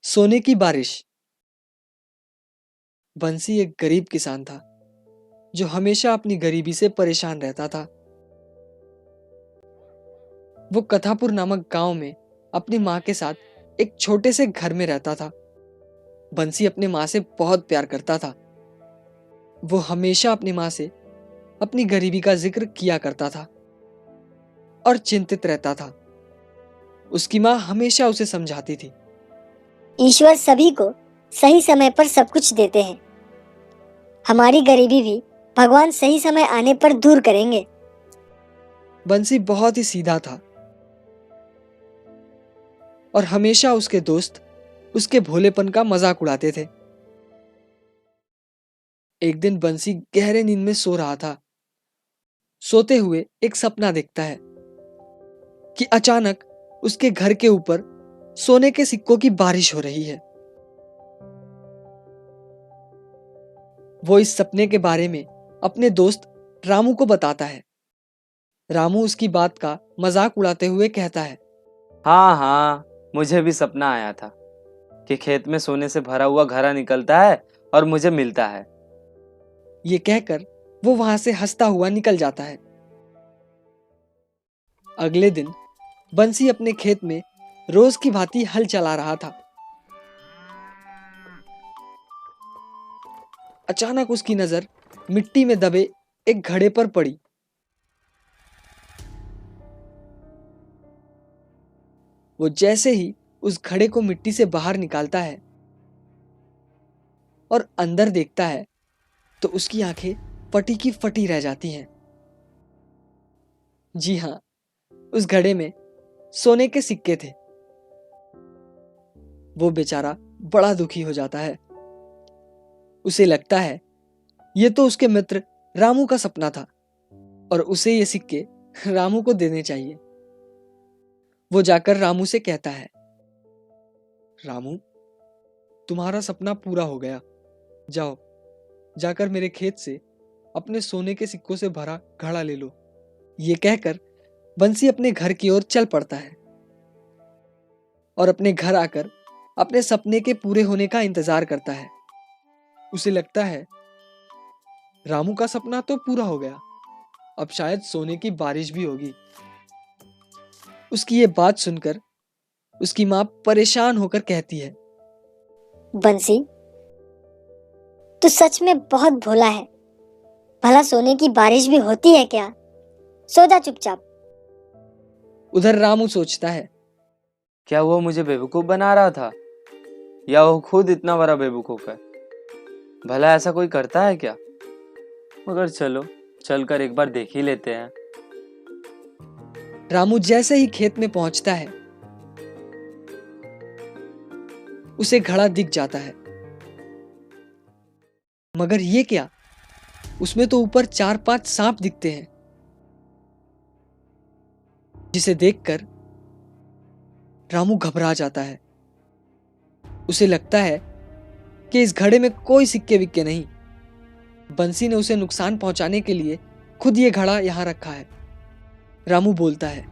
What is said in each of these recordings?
सोने की बारिश। बंसी एक गरीब किसान था जो हमेशा अपनी गरीबी से परेशान रहता था। वो कथापुर नामक गांव में अपनी माँ के साथ एक छोटे से घर में रहता था। बंसी अपने माँ से बहुत प्यार करता था। वो हमेशा अपनी माँ से अपनी गरीबी का जिक्र किया करता था और चिंतित रहता था। उसकी माँ हमेशा उसे समझाती थी। ईश्वर सभी को सही समय पर सब कुछ देते हैं। हमारी गरीबी भी भगवान सही समय आने पर दूर करेंगे। बंसी बहुत ही सीधा था और हमेशा उसके दोस्त उसके भोलेपन का मजाक उड़ाते थे। एक दिन बंसी गहरे नींद में सो रहा था। सोते हुए एक सपना देखता है कि अचानक उसके घर के ऊपर सोने के सिक्कों की बारिश हो रही है। वो इस सपने के बारे में अपने दोस्त रामू को बताता है। रामू उसकी बात का मजाक उड़ाते हुए कहता है, हाँ हाँ, मुझे भी सपना आया था कि खेत में सोने से भरा हुआ घड़ा निकलता है और मुझे मिलता है। ये कहकर वो वहां से हंसता हुआ निकल जाता है। अगले दिन बंसी अपने खेत में रोज की भांति हल चला रहा था। अचानक उसकी नजर मिट्टी में दबे एक घड़े पर पड़ी। वो जैसे ही उस घड़े को मिट्टी से बाहर निकालता है और अंदर देखता है तो उसकी आंखें फटी की फटी रह जाती हैं। जी हाँ, उस घड़े में सोने के सिक्के थे। वो बेचारा बड़ा दुखी हो जाता है। उसे लगता है ये तो उसके मित्र रामू का सपना था और उसे ये सिक्के रामू को देने चाहिए। वो जाकर रामू से कहता है, रामू, तुम्हारा सपना पूरा हो गया। जाओ, जाकर मेरे खेत से अपने सोने के सिक्कों से भरा घड़ा ले लो। ये कहकर बंसी अपने घर की ओर चल पड़ता है और अपने घर आकर अपने सपने के पूरे होने का इंतजार करता है। उसे लगता है रामू का सपना तो पूरा हो गया, अब शायद सोने की बारिश भी होगी। उसकी ये बात सुनकर उसकी माँ परेशान होकर कहती है, बंसी, तू सच में बहुत भोला है। भला सोने की बारिश भी होती है क्या? सो जा चुपचाप। उधर रामू सोचता है, क्या वो मुझे बेवकूफ बना रहा था या वो खुद इतना बड़ा बेवकूफ है? भला ऐसा कोई करता है क्या? मगर चलो, चलकर एक बार देख ही लेते हैं। रामू जैसे ही खेत में पहुंचता है उसे घड़ा दिख जाता है। मगर ये क्या, उसमें तो ऊपर 4-5 सांप दिखते हैं। जिसे देखकर रामू घबरा जाता है। उसे लगता है कि इस घड़े में कोई सिक्के विक्के नहीं। बंसी ने उसे नुकसान पहुंचाने के लिए खुद ये घड़ा यहां रखा है। रामू बोलता है,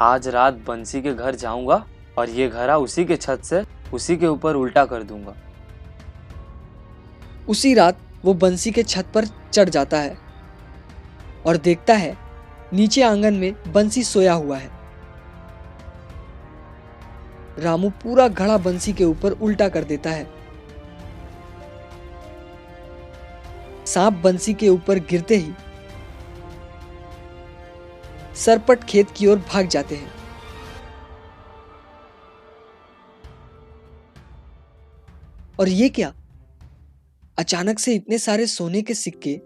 आज रात बंसी के घर जाऊंगा और ये घड़ा उसी के छत से उसी के ऊपर उल्टा कर दूंगा। उसी रात वो बंसी के छत पर चढ़ जाता है और देखता है नीचे आंगन में बंसी सोया हुआ है। रामू पूरा घड़ा बंसी के ऊपर उल्टा कर देता है। सांप बंसी के ऊपर गिरते ही सरपट खेत की ओर भाग जाते हैं। और ये क्या, अचानक से इतने सारे सोने के सिक्के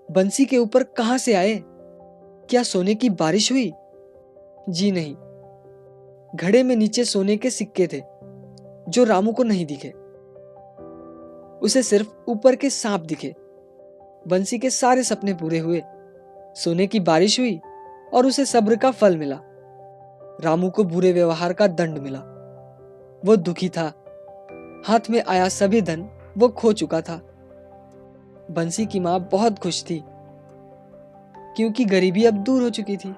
बंसी के ऊपर कहां से आए? क्या सोने की बारिश हुई? जी नहीं, घड़े में नीचे सोने के सिक्के थे जो रामू को नहीं दिखे। उसे सिर्फ ऊपर के सांप दिखे। बंसी के सारे सपने पूरे हुए, सोने की बारिश हुई और उसे सब्र का फल मिला। रामू को बुरे व्यवहार का दंड मिला। वो दुखी था। हाथ में आया सभी धन वो खो चुका था। बंसी की मां बहुत खुश थी क्योंकि गरीबी अब दूर हो चुकी थी।